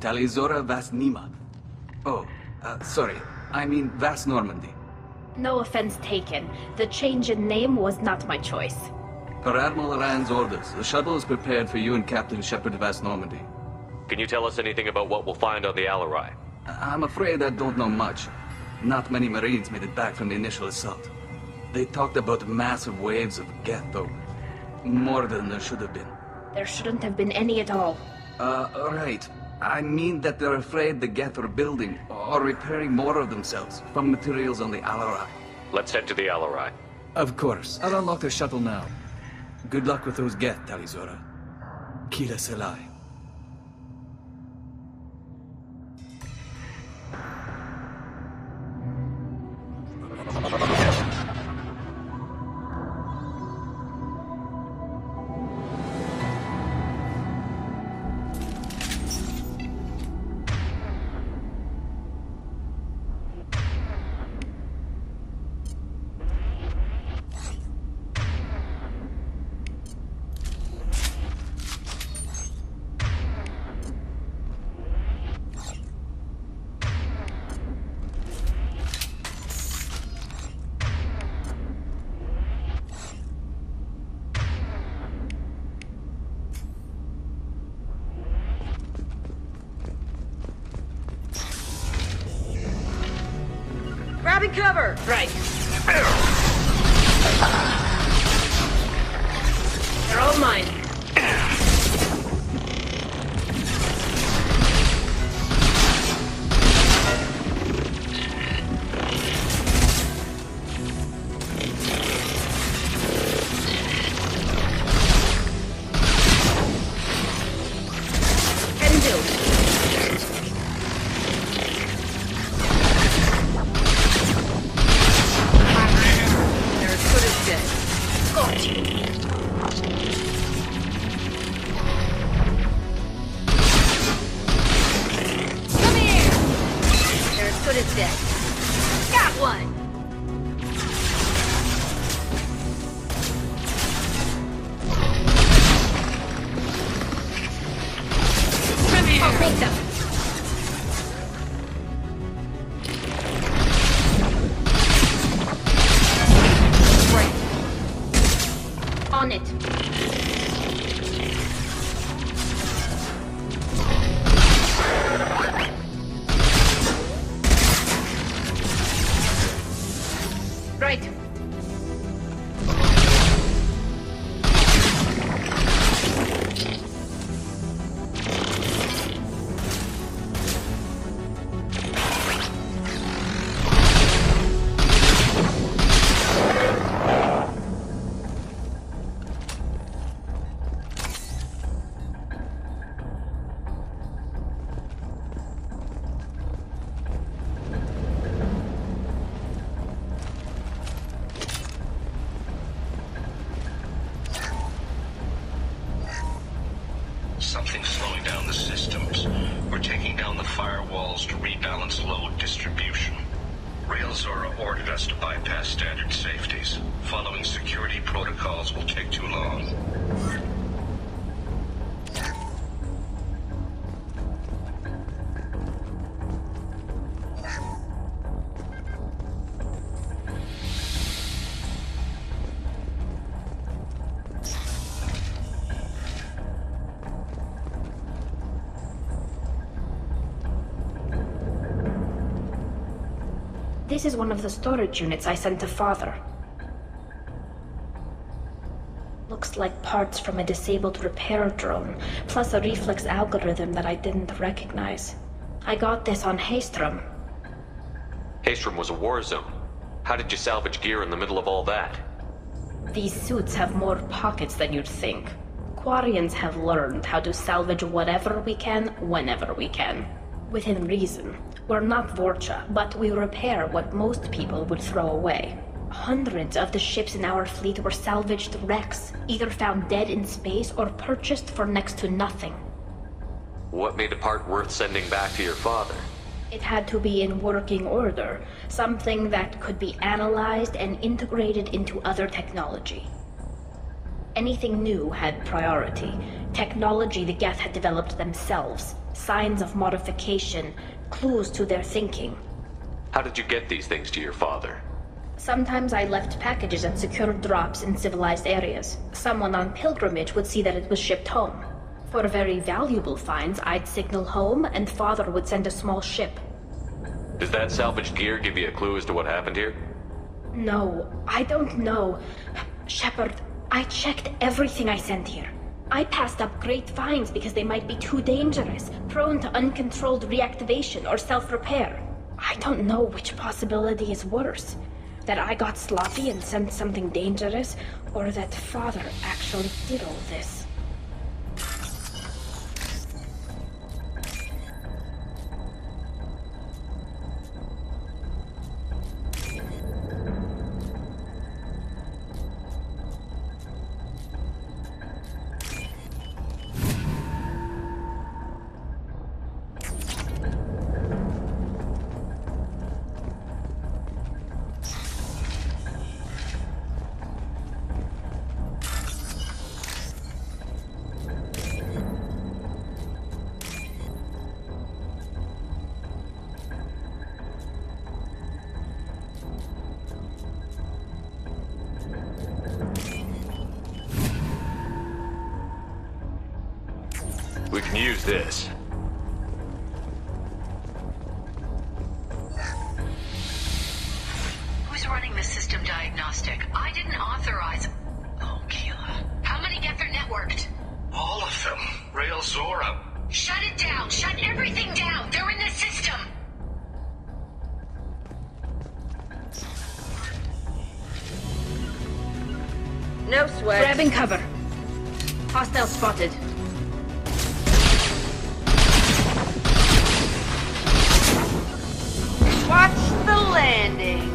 Tali'Zorah Vast Nima. Oh, sorry. I mean Vast Normandy. No offense taken. The change in name was not my choice. Per Admiral Rand's orders, the shuttle is prepared for you and Captain Shepard Vast Normandy. Can you tell us anything about what we'll find on the Alarei? I'm afraid I don't know much. Not many Marines made it back from the initial assault. They talked about massive waves of geth, though. More than there should have been. There shouldn't have been any at all. Right. I mean that they're afraid the geth are building or repairing more of themselves from materials on the Alarei. Let's head to the Alarei. Of course. I'll unlock the shuttle now. Good luck with those geth, Tali'Zorah. Kila Selai. Grabbing cover! Right. They're all mine. Something's slowing down the systems. We're taking down the firewalls to rebalance load distribution. Rael'Zorah ordered us to bypass standard safeties. Following security protocols will take too long. This is one of the storage units I sent to Father. Looks like parts from a disabled repair drone, plus a reflex algorithm that I didn't recognize. I got this on Haestrom. Haestrom was a war zone. How did you salvage gear in the middle of all that? These suits have more pockets than you'd think. Quarians have learned how to salvage whatever we can, whenever we can. Within reason. We're not Vorcha, but we repair what most people would throw away. Hundreds of the ships in our fleet were salvaged wrecks, either found dead in space or purchased for next to nothing. What made a part worth sending back to your father? It had to be in working order, something that could be analyzed and integrated into other technology. Anything new had priority. Technology the geth had developed themselves. signs of modification, clues to their thinking. How did you get these things to your father? Sometimes I left packages at secure drops in civilized areas. Someone on pilgrimage would see that it was shipped home. For very valuable finds, I'd signal home, and Father would send a small ship. Does that salvaged gear give you a clue as to what happened here? No, I don't know. Shepard, I checked everything I sent here. I passed up great finds because they might be too dangerous, prone to uncontrolled reactivation or self-repair. I don't know which possibility is worse. That I got sloppy and sent something dangerous, or that Father actually did all this. We can use this. Who's running the system diagnostic? I didn't authorize... Oh, Keela. How many geth are networked? All of them. Rael'Zorah. Shut it down! Shut everything down! They're in the system! No sweat. Grabbing cover. Hostile spotted. Watch the landing.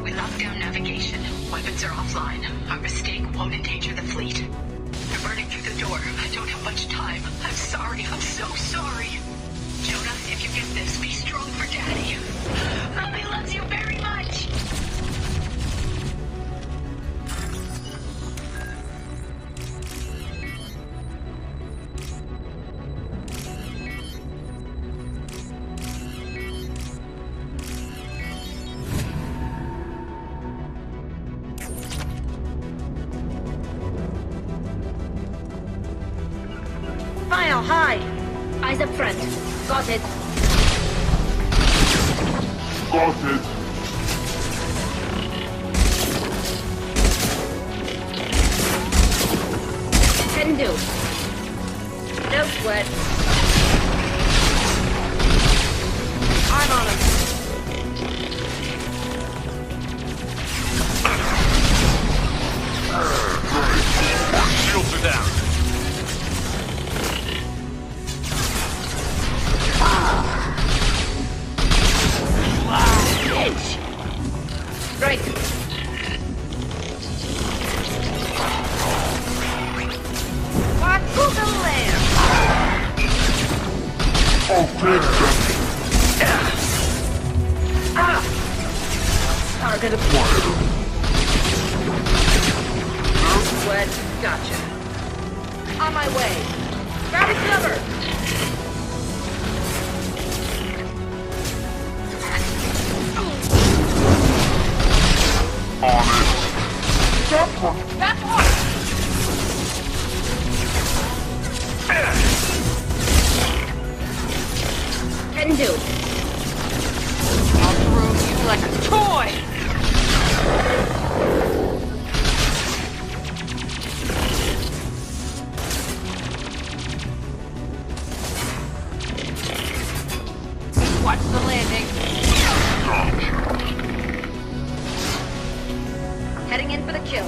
We locked down navigation. Weapons are offline. Our mistake won't endanger the fleet. They're burning through the door. I don't have much time. I'm sorry. I'm so sorry. Jonah, if you get this, be strong for Daddy. Mommy loves you very much. Final hide. Eyes up front. Got it. Got it. Can do. No sweat. I'm on him. Shields are down. Right. Watch the land. Target acquired. No sweat. Gotcha. On my way. Grab a cover. On it. That one. Can do. I'll throw you like a toy. Watch the landing. Heading in for the kill.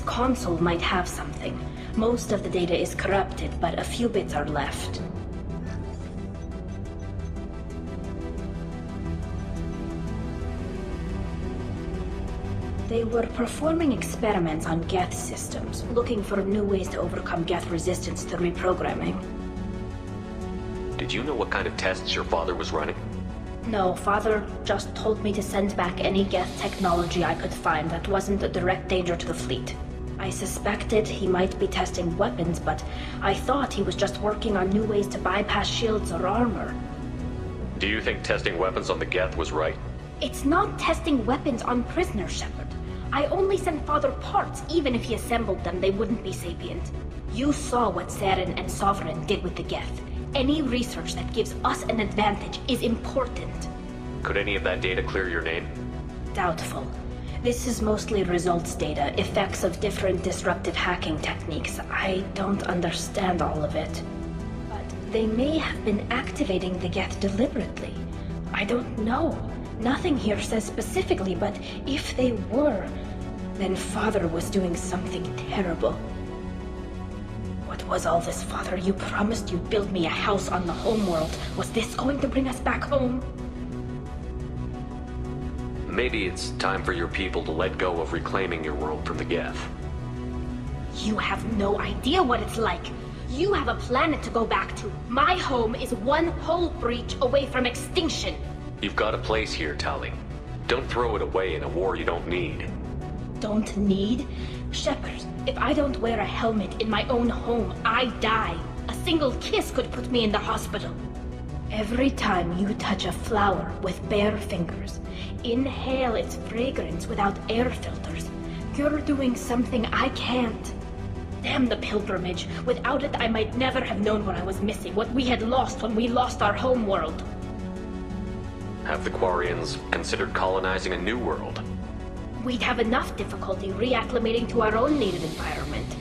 console might have something. Most of the data is corrupted, but a few bits are left. They were performing experiments on geth systems, looking for new ways to overcome geth resistance to reprogramming. Did you know what kind of tests your father was running? No, Father just told me to send back any geth technology I could find that wasn't a direct danger to the fleet. I suspected he might be testing weapons, but I thought he was just working on new ways to bypass shields or armor. Do you think testing weapons on the geth was right? It's not testing weapons on prisoners, Shepard. I only sent Father parts. Even if he assembled them, they wouldn't be sapient. You saw what Saren and Sovereign did with the geth. Any research that gives us an advantage is important. Could any of that data clear your name? Doubtful. This is mostly results data, effects of different disruptive hacking techniques. I don't understand all of it. But they may have been activating the geth deliberately. I don't know. Nothing here says specifically, but if they were, then Father was doing something terrible. What was all this, Father? You promised you'd build me a house on the homeworld. Was this going to bring us back home? Maybe it's time for your people to let go of reclaiming your world from the geth. You have no idea what it's like. You have a planet to go back to. My home is one hull breach away from extinction. You've got a place here, Tali. Don't throw it away in a war you don't need. Don't need? Shepard, if I don't wear a helmet in my own home, I die. A single kiss could put me in the hospital. Every time you touch a flower with bare fingers, inhale its fragrance without air filters, you're doing something I can't. Damn the pilgrimage. Without it, I might never have known what I was missing, what we had lost when we lost our home world. Have the Quarians considered colonizing a new world? We'd have enough difficulty reacclimating to our own native environment.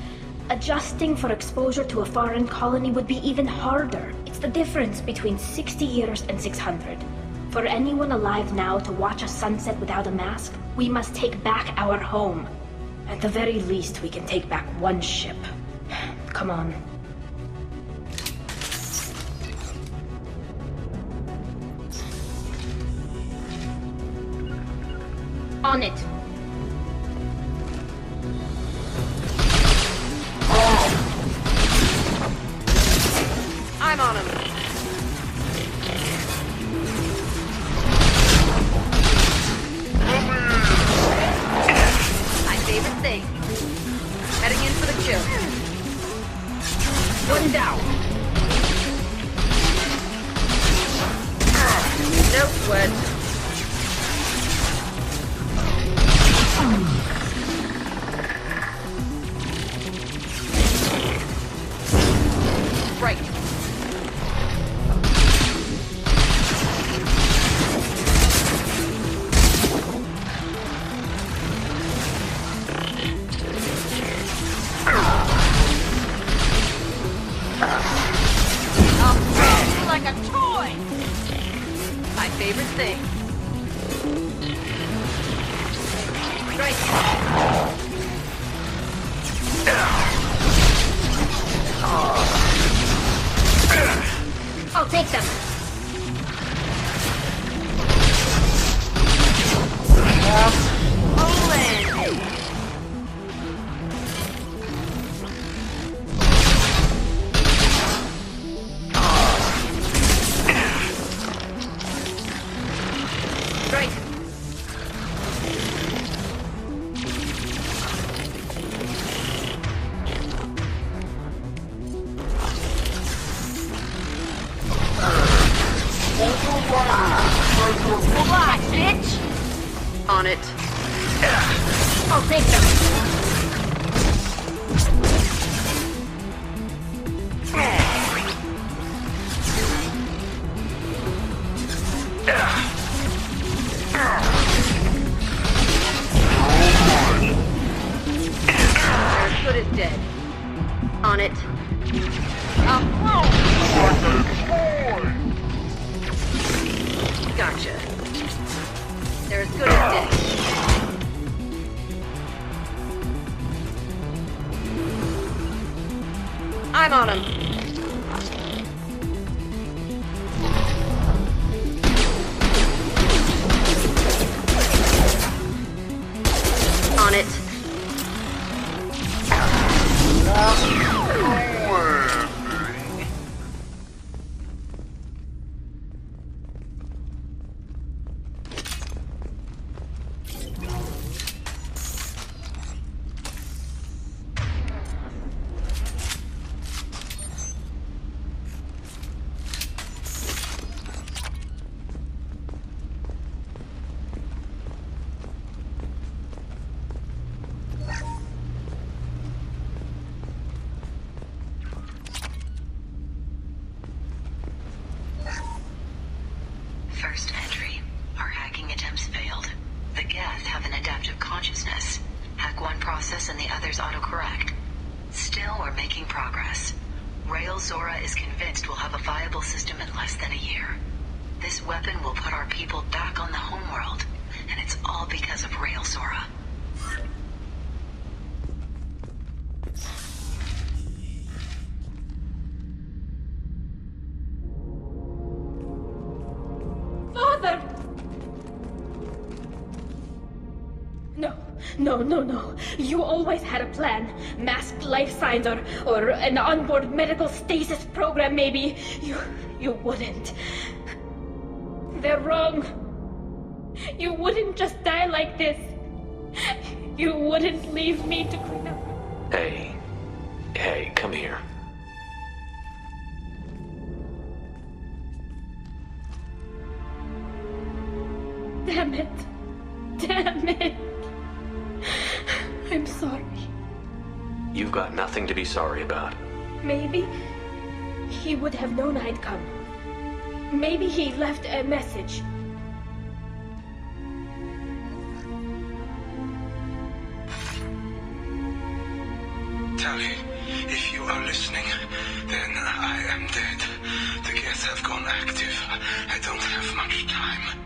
Adjusting for exposure to a foreign colony would be even harder. It's the difference between 60 years and 600. For anyone alive now to watch a sunset without a mask, we must take back our home. At the very least, we can take back one ship. Come on. On it. I'm on him. My favorite thing. Heading in for the kill. One down. No sweat. Right. I'll throw you like a toy! My favorite thing. Right. I'll take them. Right. Fly, bitch! On it. I'll take them. They're as good as dead. On it. Gotcha. They're as good as dead. I'm on him. On it. First entry. Our hacking attempts failed. The geth have an adaptive consciousness. Hack one process and the others autocorrect. Still, we're making progress. Rael'Zorah is convinced we'll have a viable system in less than a year. This weapon will put our people back on the homeworld, and it's all because of Rael'Zorah. Father! No. You always had a plan. Masked life signs or an onboard medical stasis program, maybe. You wouldn't. They're wrong. You wouldn't just die like this. You wouldn't leave me to clean up. Hey, come here. Damn it. I'm sorry. You've got nothing to be sorry about. Maybe he would have known I'd come. Maybe he left a message. Tali, if you are listening, then I am dead. The geth have gone active. I don't have much time.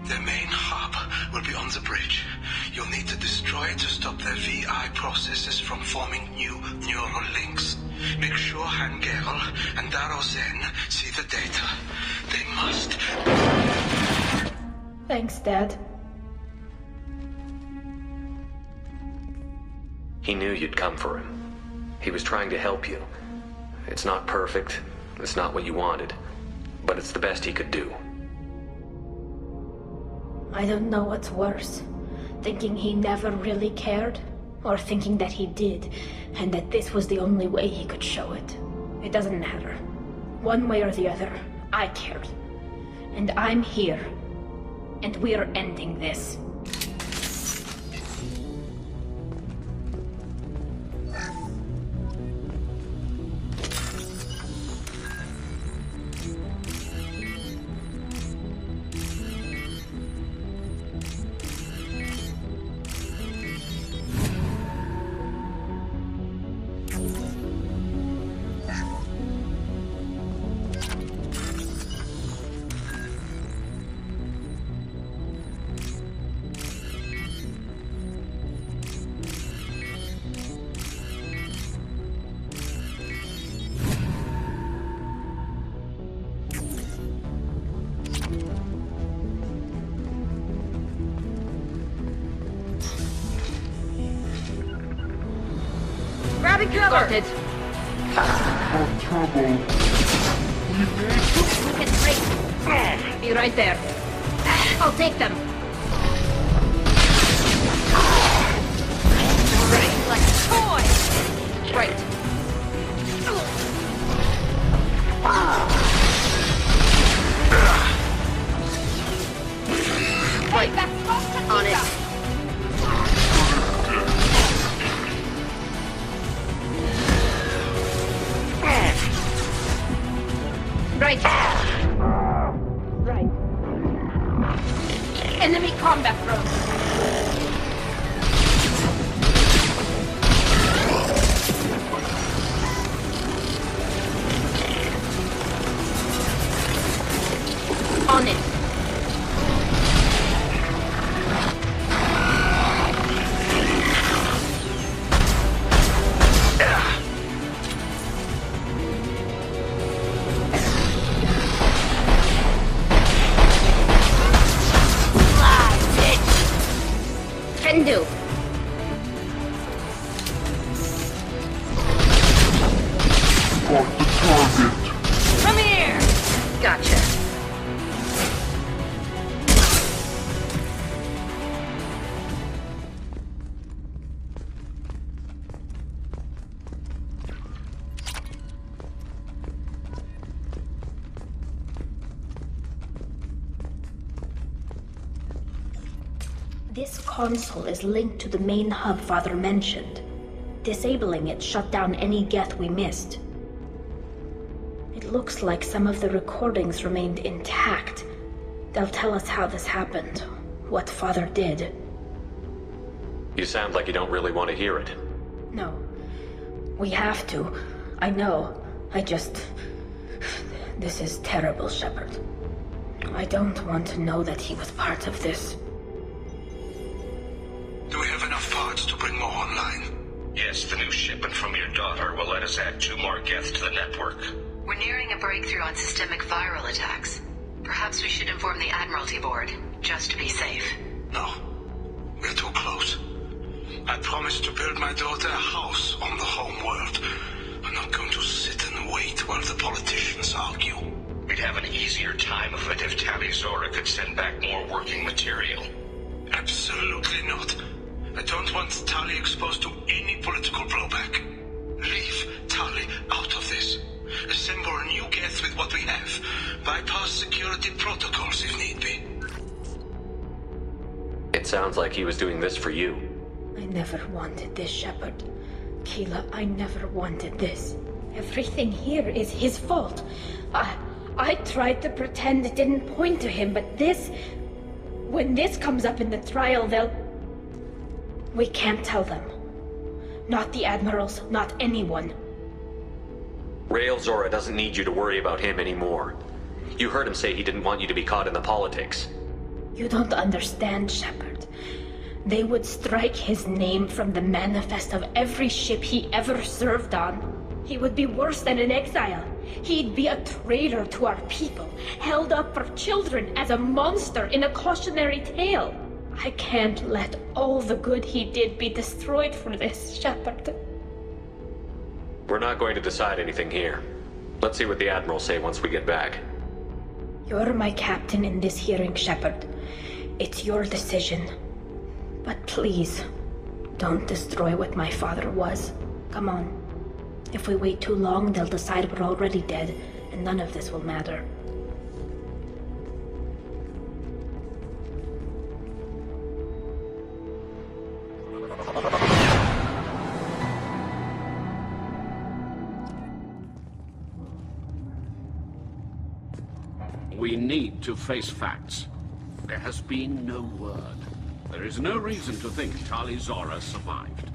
The main hub will be on the bridge. You'll need to destroy it to stop their VI processes from forming new neural links. Make sure Hangerel and Darozen see the data. They must. Thanks, Dad. He knew you'd come for him. He was trying to help you. It's not perfect. It's not what you wanted. But it's the best he could do. I don't know what's worse. Thinking he never really cared, or thinking that he did, and that this was the only way he could show it. It doesn't matter. One way or the other, I cared. And I'm here. And we're ending this. Grabbing cover! Got it. Got trouble. It's great. Be right there. I'll take them. Right, like a toy. Right. Right. On it. Right. Right. Enemy combat drone. On it. Spot the target. Come here! Gotcha. This console is linked to the main hub Father mentioned. Disabling it shut down any geth we missed. It looks like some of the recordings remained intact. They'll tell us how this happened, what Father did. You sound like you don't really want to hear it. No. We have to. I know. This is terrible, Shepard. I don't want to know that he was part of this. Do we have enough parts to bring more online? Yes, the new shipment from your daughter will let us add 2 more geth to the network. We're nearing a breakthrough on systemic viral attacks. Perhaps we should inform the Admiralty Board, just to be safe. No. We're too close. I promised to build my daughter a house on the home world. I'm not going to sit and wait while the politicians argue. We'd have an easier time of it if Tali-Zora could send back more working material. Absolutely not. I don't want Tali exposed to any political blowback. Leave Tali out of this. Assemble a new geth with what we have. Bypass security protocols if need be. It sounds like he was doing this for you. I never wanted this, Shepard. Keela, I never wanted this. Everything here is his fault. I tried to pretend it didn't point to him, but this... When this comes up in the trial, they'll... We can't tell them. Not the Admirals, not anyone. Rael'Zorah doesn't need you to worry about him anymore. You heard him say he didn't want you to be caught in the politics. You don't understand, Shepard. They would strike his name from the manifest of every ship he ever served on. He would be worse than an exile. He'd be a traitor to our people, held up for children as a monster in a cautionary tale. I can't let all the good he did be destroyed for this, Shepard. We're not going to decide anything here. Let's see what the Admirals say once we get back. You're my captain in this hearing, Shepard. It's your decision. But please, don't destroy what my father was. Come on. If we wait too long, they'll decide we're already dead, and none of this will matter. We need to face facts. There has been no word. There is no reason to think Tali-Zora survived.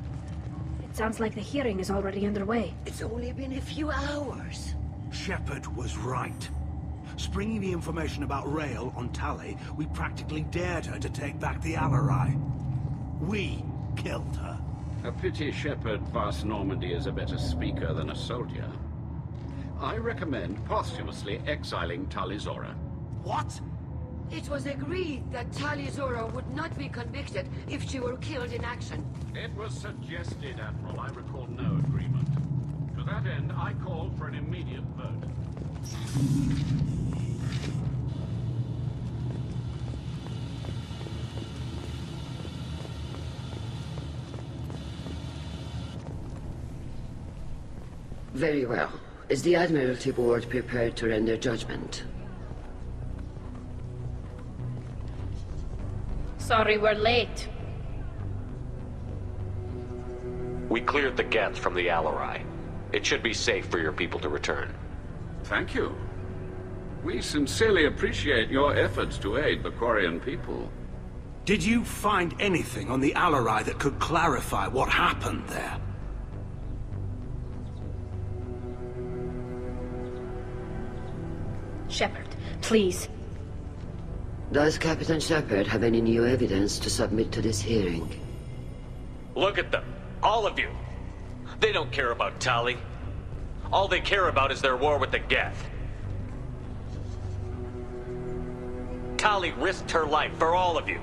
It sounds like the hearing is already underway. It's only been a few hours. Shepard was right. Springing the information about Rael on Tali, we practically dared her to take back the Alarei. We killed her. A pity Shepard vast Normandy is a better speaker than a soldier. I recommend posthumously exiling Tali-Zora. What? It was agreed that Tali-Zora would not be convicted if she were killed in action. It was suggested, Admiral. I recall no agreement. To that end, I call for an immediate vote. Very well. Is the Admiralty Board prepared to render judgment? Sorry we're late. We cleared the geth from the Alarei. It should be safe for your people to return. Thank you. We sincerely appreciate your efforts to aid the Quarian people. Did you find anything on the Alarei that could clarify what happened there? Shepard, please. Does Captain Shepard have any new evidence to submit to this hearing? Look at them. All of you. They don't care about Tali. All they care about is their war with the geth. Tali risked her life for all of you.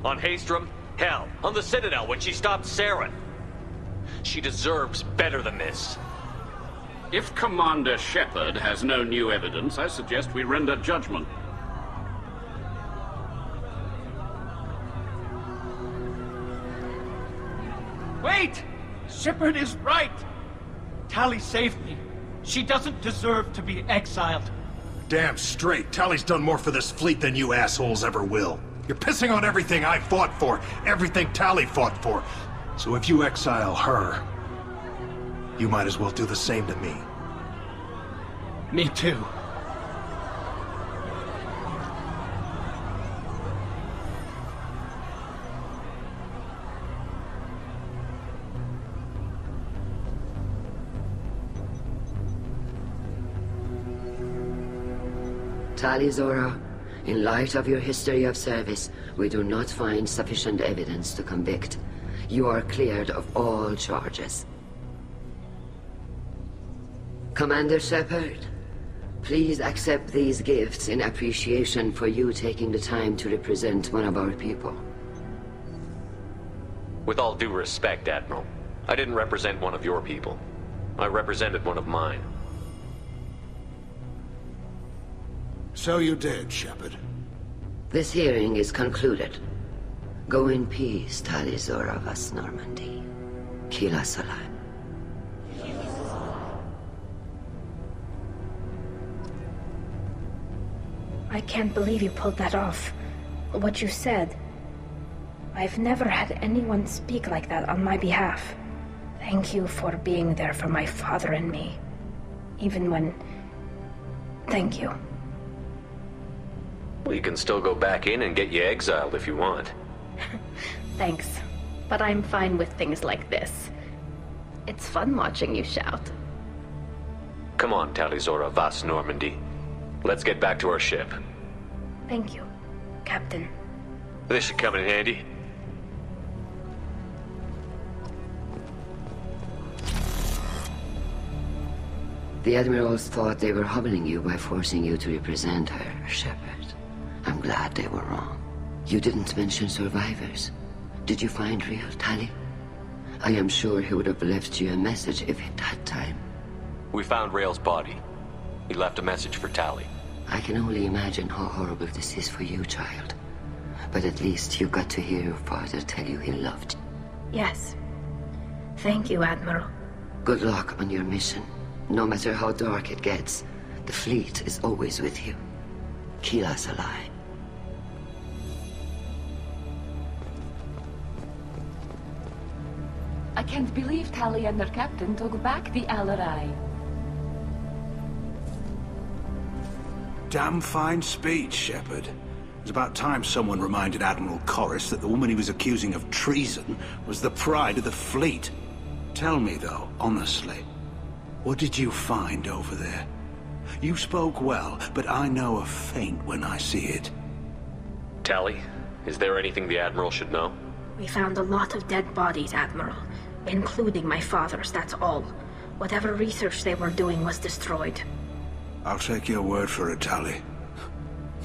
On Haestrom, hell, on the Citadel when she stopped Saren. She deserves better than this. If Commander Shepard has no new evidence, I suggest we render judgment. Wait! Shepard is right! Tali saved me. She doesn't deserve to be exiled. Damn straight. Tali's done more for this fleet than you assholes ever will. You're pissing on everything I fought for, everything Tali fought for. So if you exile her, you might as well do the same to me. Me too. Tali-Zora, in light of your history of service, we do not find sufficient evidence to convict. You are cleared of all charges. Commander Shepard, please accept these gifts in appreciation for you taking the time to represent one of our people. With all due respect, Admiral, I didn't represent one of your people. I represented one of mine. So you did, Shepard. This hearing is concluded. Go in peace, Tali-Zora vas Normandy. Kila Salah. I can't believe you pulled that off. What you said. I've never had anyone speak like that on my behalf. Thank you for being there for my father and me. Even when... Thank you. Well, you can still go back in and get you exiled if you want. Thanks. But I'm fine with things like this. It's fun watching you shout. Come on, Tali-Zora vas Normandy. Let's get back to our ship. Thank you, Captain. This should come in handy. The Admirals thought they were humbling you by forcing you to represent her, Shepard. I'm glad they were wrong. You didn't mention survivors. Did you find real Tali? I am sure he would have left you a message if he'd had time. We found Rael's body. He left a message for Tali. I can only imagine how horrible this is for you, child. But at least you got to hear your father tell you he loved you. Yes. Thank you, Admiral. Good luck on your mission. No matter how dark it gets, the fleet is always with you. Kila Salah. I can't believe Tali and their captain took back the Alarei. Damn fine speech, Shepard. It's about time someone reminded Admiral Koris that the woman he was accusing of treason was the pride of the fleet. Tell me, though, honestly, what did you find over there? You spoke well, but I know a feint when I see it. Tali, is there anything the Admiral should know? We found a lot of dead bodies, Admiral. Including my father's, that's all. Whatever research they were doing was destroyed. I'll take your word for it, Tali.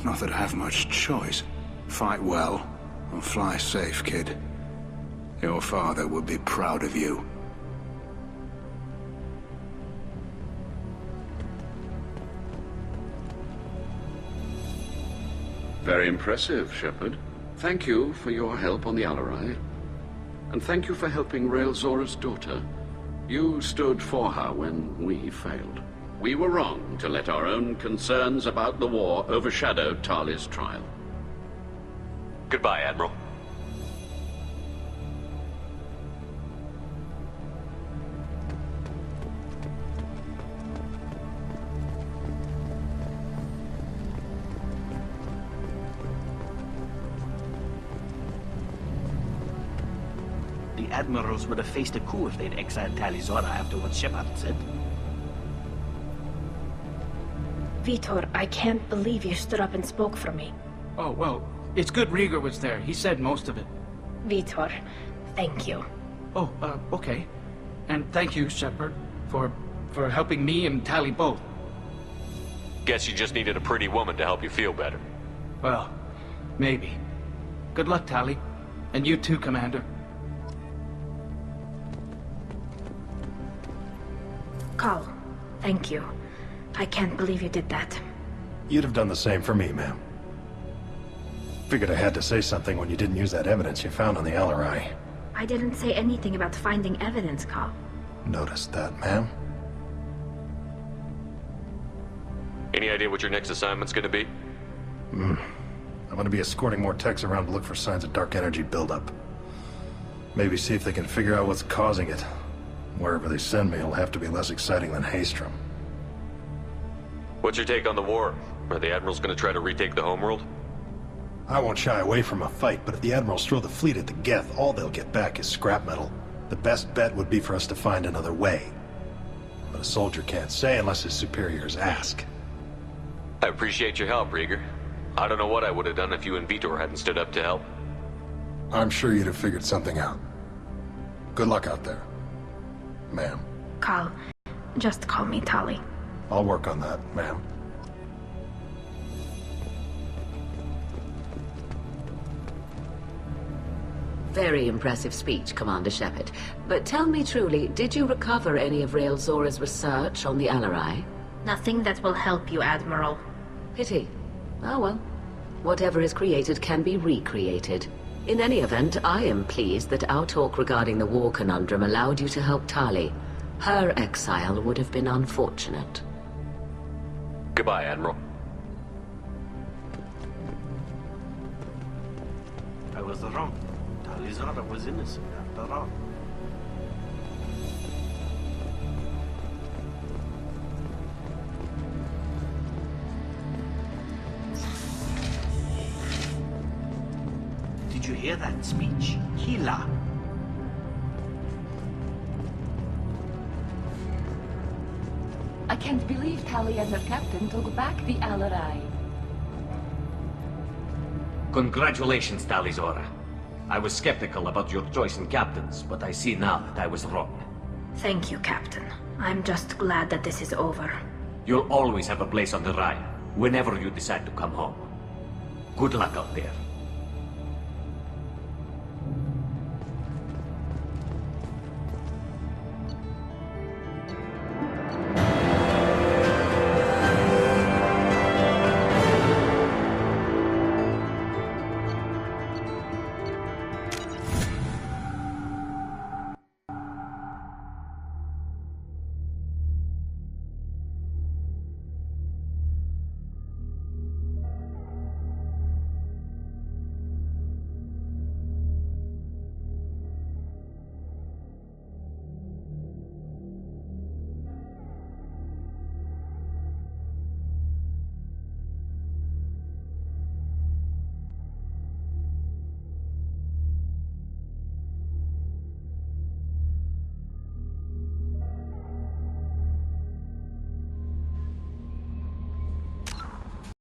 Not that I have much choice. Fight well, and fly safe, kid. Your father would be proud of you. Very impressive, Shepard. Thank you for your help on the Alarei. And thank you for helping Rael'Zorah's daughter. You stood for her when we failed. We were wrong to let our own concerns about the war overshadow Tali's trial. Goodbye, Admiral. The Admirals would have faced a coup if they'd exiled Tali-Zora after what Shepard said. Vitor, I can't believe you stood up and spoke for me. Oh, well, it's good Rhaegar was there. He said most of it. Vitor, thank you. Oh, okay. And thank you, Shepard, for helping me and Tali both. Guess you just needed a pretty woman to help you feel better. Well, maybe. Good luck, Tali. And you too, Commander. Kal, Thank you. I can't believe you did that. You'd have done the same for me, ma'am. Figured I had to say something when you didn't use that evidence you found on the Alarei. I didn't say anything about finding evidence, Kal. Noticed that, ma'am. Any idea what your next assignment's gonna be? I'm gonna be escorting more techs around to look for signs of dark energy buildup. Maybe see if they can figure out what's causing it. Wherever they send me, it'll have to be less exciting than Haestrom. What's your take on the war? Are the Admirals gonna try to retake the homeworld? I won't shy away from a fight, but if the Admirals throw the fleet at the Geth, all they'll get back is scrap metal. The best bet would be for us to find another way. But a soldier can't say unless his superiors ask. I appreciate your help, Rieger. I don't know what I would have done if you and Vitor hadn't stood up to help. I'm sure you'd have figured something out. Good luck out there, ma'am. Kal, just call me Tali. I'll work on that, ma'am. Very impressive speech, Commander Shepard. But tell me truly, did you recover any of Rael'Zorah's research on the Alarei? Nothing that will help you, Admiral. Pity. Oh well. Whatever is created can be recreated. In any event, I am pleased that our talk regarding the war conundrum allowed you to help Tali. Her exile would have been unfortunate. Goodbye, Admiral. I was wrong. Rael'Zorah was innocent after all. Did you hear that speech? Hila. I can't believe Tali and her captain took back the Alarei. Congratulations, Rael'Zorah. I was skeptical about your choice in captains, but I see now that I was wrong. Thank you, Captain. I'm just glad that this is over. You'll always have a place on the Rhine, whenever you decide to come home. Good luck out there.